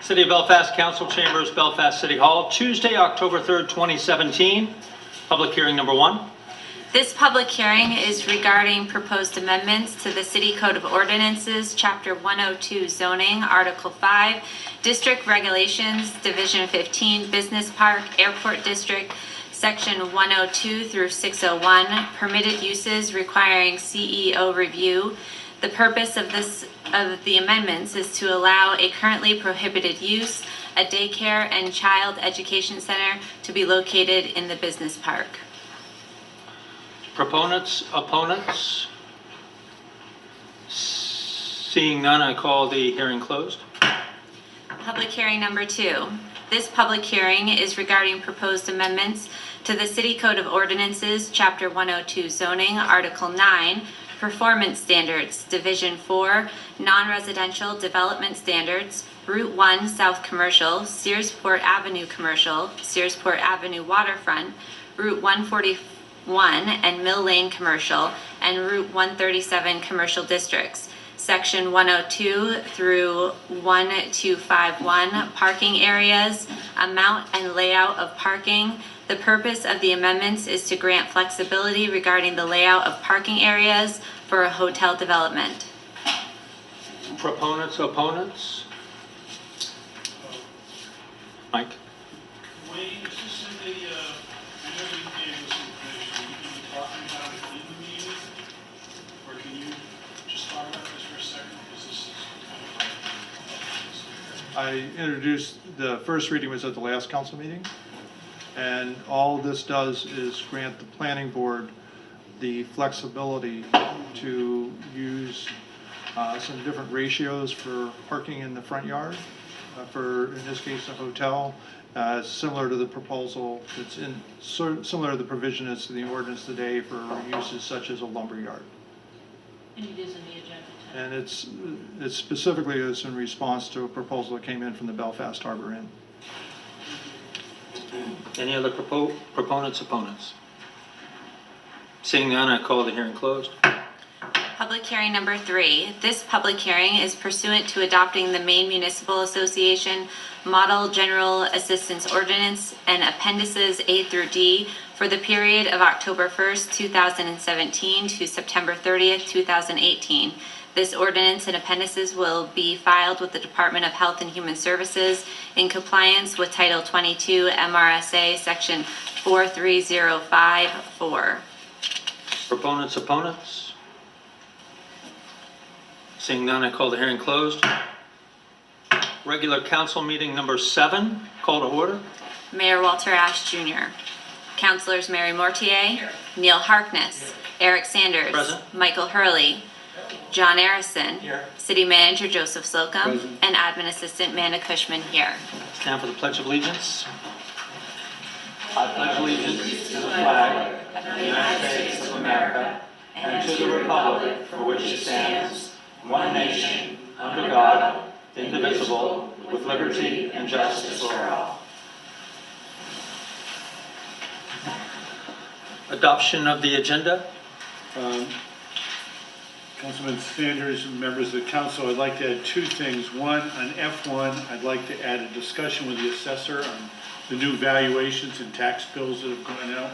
City of Belfast Council Chambers, Belfast City Hall, Tuesday, October 3rd, 2017. Public hearing number 1. This public hearing is regarding proposed amendments to the City Code of Ordinances, Chapter 102 Zoning, Article 5, District Regulations, Division 15, Business Park, Airport District, Section 102 through 601, Permitted Uses requiring CEO review. The purpose of the amendments is to allow a currently prohibited use, a daycare and child education center, to be located in the business park. Proponents, opponents? Seeing none, I call the hearing closed. Public hearing number 2. This public hearing is regarding proposed amendments to the City Code of Ordinances, Chapter 102 Zoning, Article 9, Performance Standards, Division 4, Non-Residential Development Standards, Route 1 South Commercial, Searsport Avenue Commercial, Searsport Avenue Waterfront, Route 141 and Mill Lane Commercial, and Route 137 Commercial Districts. Section 102 through 1251, parking areas, amount and layout of parking. The purpose of the amendments is to grant flexibility regarding the layout of parking areas for a hotel development. Proponents, opponents? Mike? Wayne, is this in the, I know you gave us information, can you talk about it in the meeting? Or can you just talk about this for a second, because this is kind of I introduced, the first reading was at the last council meeting, and all this does is grant the planning board the flexibility to use some different ratios for parking in the front yard, for, in this case, a hotel, similar to the proposal that's in, similar to the provision that's in the ordinance today for uses such as a lumber yard. And it is in the agenda. And it's specifically is in response to a proposal that came in from the Belfast Harbor Inn. Any other proponents, opponents? Seeing none, I call the hearing closed. Public hearing number 3. This public hearing is pursuant to adopting the Maine Municipal Association Model General Assistance Ordinance and Appendices A through D for the period of October 1st, 2017 to September 30th, 2018. This ordinance and appendices will be filed with the Department of Health and Human Services in compliance with Title 22 MRSA Section 43054. Proponents, opponents? Seeing none, I call the hearing closed. Regular council meeting number 7, call to order. Mayor Walter Ash Jr. Councilors Mary Mortier, Neil Harkness, Eric Sanders, Present. Michael Hurley, John Arison, Here. City Manager Joseph Slocum, Present. and Admin Assistant Amanda Cushman here. Stand for the Pledge of Allegiance. I pledge allegiance to the flag of the United States of America and to the republic for which it stands, one nation, under God, indivisible, with liberty and justice for all. Adoption of the agenda. Councilman Sanders and members of the council, I'd like to add 2 things. One, on F1, I'd like to add a discussion with the assessor on the new valuations and tax bills that have gone out.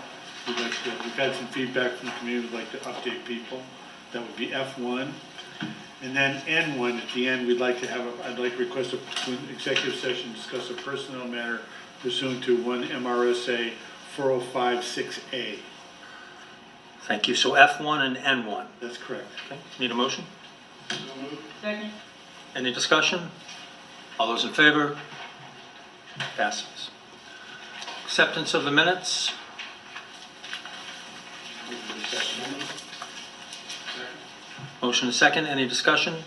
We've had some feedback from the community, we'd like to update people. That would be F1. And then N1, at the end, I'd like to request an executive session to discuss a personnel matter pursuant to 1 MRSA 4056A. Thank you. So F1 and N1. That's correct. Okay. Need a motion? Second. Any discussion? All those in favor? Passes. Acceptance of the minutes. Motion is second. Any discussion?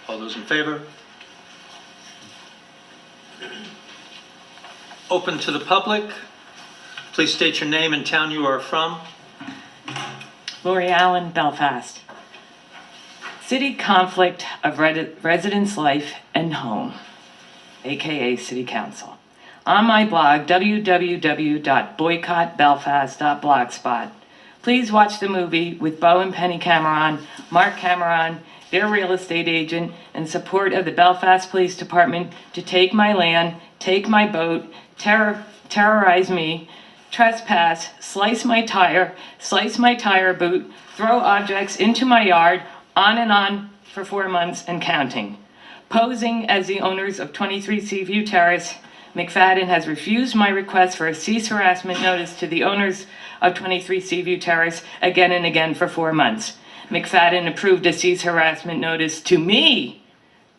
All those in favor? Open to the public. Please state your name and town you are from. Lori Allen, Belfast. City conflict of residence life and home, aka City Council. On my blog, www.boycottbelfast.blogspot, please watch the movie with Bo and Penny Cameron, Mark Cameron, their real estate agent, in support of the Belfast Police Department to take my land, take my boat, terrorize me, trespass, slice my tire boot, throw objects into my yard, on and on for 4 months and counting. Posing as the owners of 23 Seaview Terrace, McFadden has refused my request for a cease harassment notice to the owners of 23 Seaview Terrace again and again for 4 months. McFadden approved a cease harassment notice to me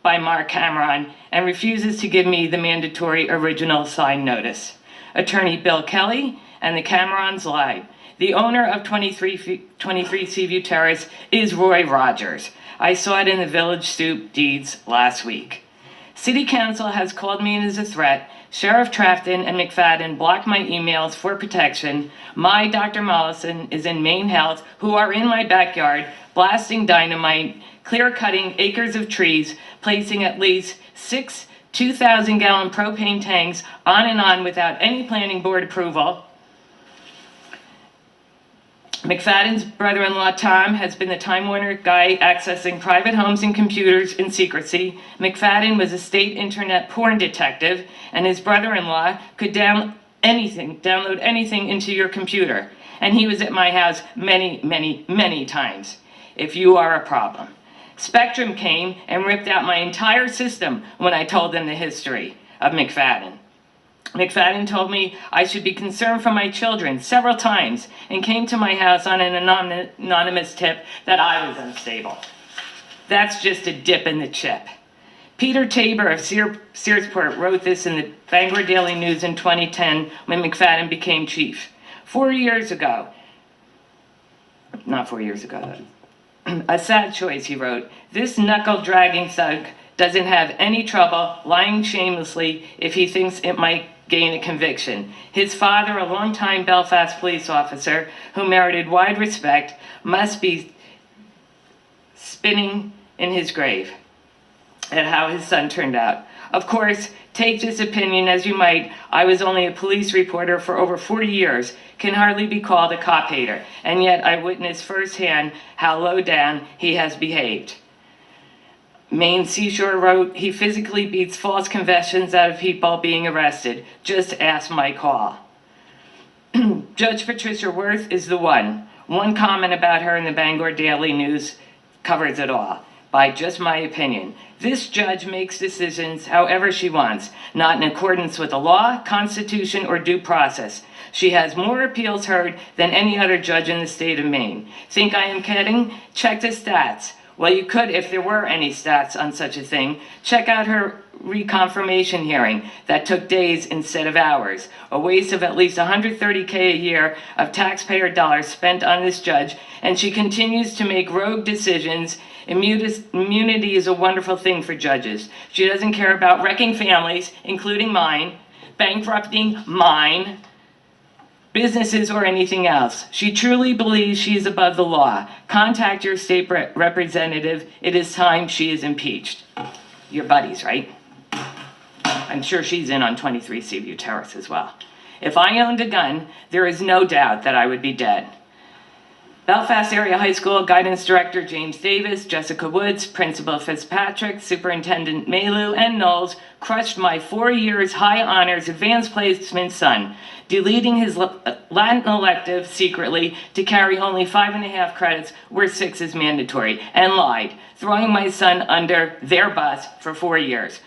by Mark Cameron and refuses to give me the mandatory original signed notice. Attorney Bill Kelly and the Camerons lied. The owner of 23 Seaview Terrace is Roy Rogers. I saw it in the village stoop deeds last week. City Council has called me in as a threat. Sheriff Trafton and McFadden blocked my emails for protection. My Dr. Mollison is in Maine Health, who are in my backyard, blasting dynamite, clear-cutting acres of trees, placing at least 6 2,000-gallon propane tanks on and on without any planning board approval. McFadden's brother-in-law, Tom, has been the Time Warner guy accessing private homes and computers in secrecy. McFadden was a state internet porn detective, and his brother-in-law could download anything into your computer. And he was at my house many, many, many times. If you are a problem. Spectrum came and ripped out my entire system when I told them the history of McFadden. McFadden told me I should be concerned for my children several times and came to my house on an anonymous tip that I was unstable. That's just a dip in the chip. Peter Tabor of Searsport wrote this in the Bangor Daily News in 2010 when McFadden became chief. 4 years ago, not 4 years ago, a sad choice, he wrote. This knuckle-dragging thug doesn't have any trouble lying shamelessly if he thinks it might gain a conviction. His father, a longtime Belfast police officer who merited wide respect, must be spinning in his grave at how his son turned out. Of course, take this opinion as you might, I was only a police reporter for over 40 years, can hardly be called a cop hater, and yet I witnessed firsthand how low down he has behaved. Maine Seashore wrote, he physically beats false confessions out of people being arrested. Just ask Mike Hall. Judge Patricia Worth is the one. One comment about her in the Bangor Daily News covers it all, by just my opinion. This judge makes decisions however she wants, not in accordance with the law, constitution, or due process. She has more appeals heard than any other judge in the state of Maine. Think I am kidding? Check the stats. Well, you could if there were any stats on such a thing. Check out her reconfirmation hearing that took days instead of hours. A waste of at least $130K a year of taxpayer dollars spent on this judge, and she continues to make rogue decisions. Immunity is a wonderful thing for judges. She doesn't care about wrecking families, including mine, bankrupting mine, businesses, or anything else. She truly believes she is above the law. Contact your state representative. It is time she is impeached. Your buddies, right? I'm sure she's in on 23 Seaview Terrace as well. If I owned a gun, there is no doubt that I would be dead. Belfast Area High School Guidance Director James Davis, Jessica Woods, Principal Fitzpatrick, Superintendent Maylou, and Knowles crushed my 4 years high honors advanced placement son, deleting his Latin elective secretly to carry only 5.5 credits where 6 is mandatory, and lied, throwing my son under their bus for 4 years.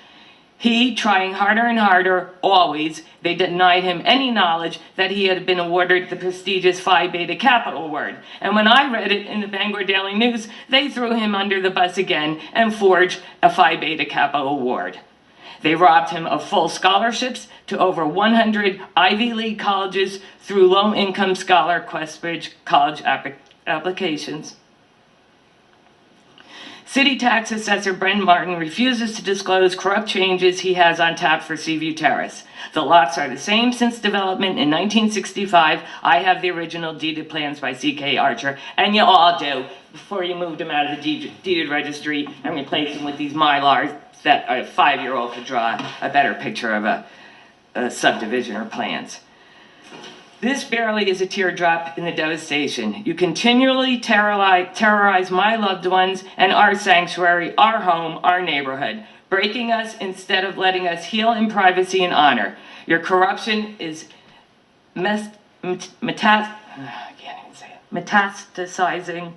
He, trying harder and harder, always, they denied him any knowledge that he had been awarded the prestigious Phi Beta Capital Award. And when I read it in the Bangor Daily News, they threw him under the bus again and forged a Phi Beta Capital Award. They robbed him of full scholarships to over 100 Ivy League colleges through low-income scholar Questbridge College applications. City Tax Assessor Brent Martin refuses to disclose corrupt changes he has on tap for Seaview Terrace. The lots are the same since development in 1965. I have the original deeded plans by C.K. Archer, and you all do, before you moved them out of the deeded registry and replaced them with these Mylars that a 5-year-old could draw a better picture of a subdivision or plans. This barely is a teardrop in the devastation. You continually terrorize my loved ones and our sanctuary, our home, our neighborhood, breaking us instead of letting us heal in privacy and honor. Your corruption is metastasizing.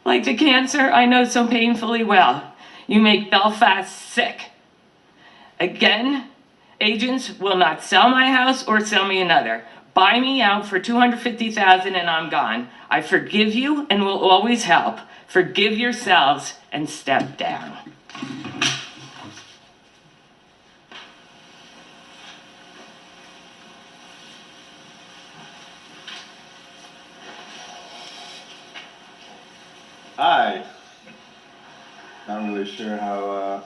Like the cancer I know so painfully well. You make Belfast sick. Again, agents will not sell my house or sell me another. Buy me out for $250,000 and I'm gone. I forgive you and will always help. Forgive yourselves and step down. Hi. Not really sure how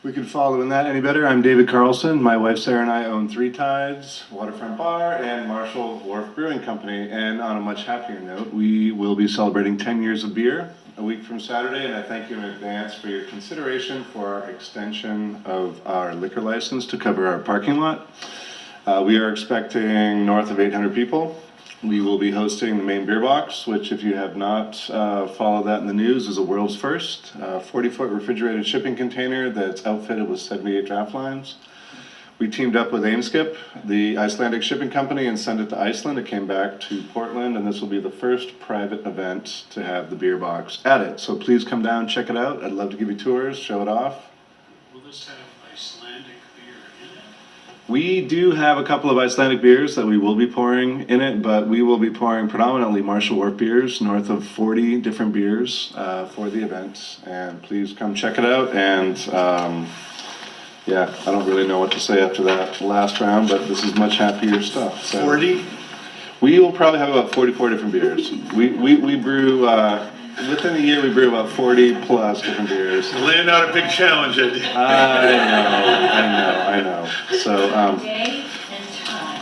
we could follow in that any better. I'm David Carlson. My wife Sarah and I own Three Tides, Waterfront Bar, and Marshall Wharf Brewing Company. And on a much happier note, we will be celebrating 10 years of beer a week from Saturday, and I thank you in advance for your consideration for our extension of our liquor license to cover our parking lot. We are expecting north of 800 people. We will be hosting the main beer box, which if you have not followed that in the news is a world's first. 40-foot refrigerated shipping container that's outfitted with 78 draft lines. We teamed up with Ameskip, the Icelandic shipping company, and sent it to Iceland. It came back to Portland, and this will be the first private event to have the beer box at it. So please come down, check it out. I'd love to give you tours, show it off. Will this have Icelandic beer in it? We do have a couple of Icelandic beers that we will be pouring in it, but we will be pouring predominantly Marshall Wharf beers, north of 40 different beers for the event. And please come check it out. And yeah, I don't really know what to say after that last round, but this is much happier stuff. So 40? we will probably have about 44 different beers. We brew, within the year we brew about 40 plus different beers. Laying out a big challenge, Ed. I know. So,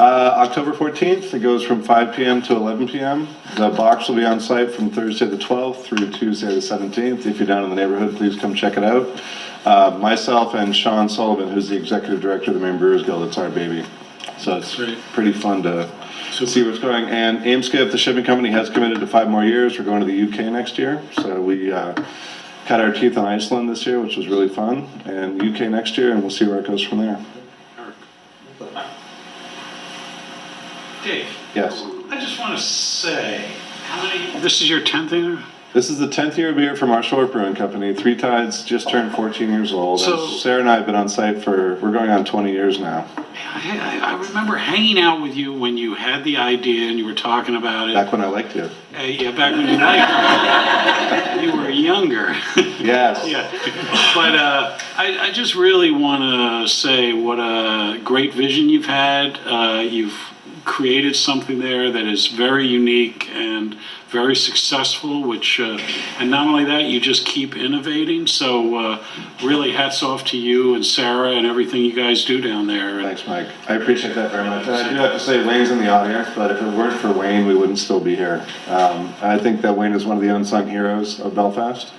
October 14th, it goes from 5 p.m. to 11 p.m. The box will be on site from Thursday the 12th through Tuesday the 17th. If you're down in the neighborhood, please come check it out. Myself and Sean Sullivan, who's the executive director of the Maine Brewers Guild, it's our baby. So it's pretty fun to see what's going. And Ameskip, the shipping company, has committed to 5 more years. We're going to the UK next year. So we cut our teeth on Iceland this year, which was really fun. And UK next year, and we'll see where it goes from there. Dave, Yes. I just want to say, this is your 10th year? This is the 10th year of beer for Marshall Wharf Brewing Company. Three Tides just turned 14 years old. So- And Sarah and I have been on site we're going on 20 years now. I remember hanging out with you when you had the idea and you were talking about it. Back when I liked you. Yeah, back when you liked it. You were younger. Yes. Yeah. But I just really want to say what a great vision you've had. You've created something there that is very unique and very successful, which, and not only that, you just keep innovating. So really hats off to you and Sarah and everything you guys do down there. Thanks, Mike. I appreciate that very much. And I do have to say, Wayne's in the audience, but if it weren't for Wayne, we wouldn't still be here. I think that Wayne is one of the unsung heroes of Belfast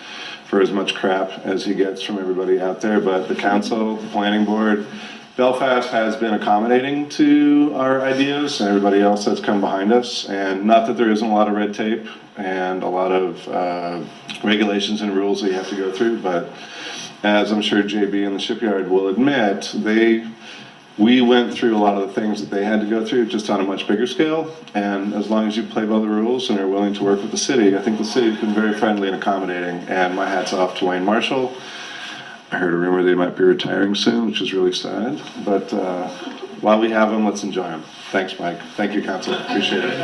for as much crap as he gets from everybody out there. But the council, the planning board, Belfast has been accommodating to our ideas and everybody else that's come behind us. And not that there isn't a lot of red tape and a lot of regulations and rules that you have to go through, but as I'm sure JB and the shipyard will admit, we went through a lot of the things that they had to go through, just on a much bigger scale. And as long as you play by the rules and are willing to work with the city, I think the city's been very friendly and accommodating. And my hat's off to Wayne Marshall. I heard a rumor they might be retiring soon, which is really sad. But while we have them, let's enjoy them. Thanks, Mike. Thank you, Council. Appreciate it.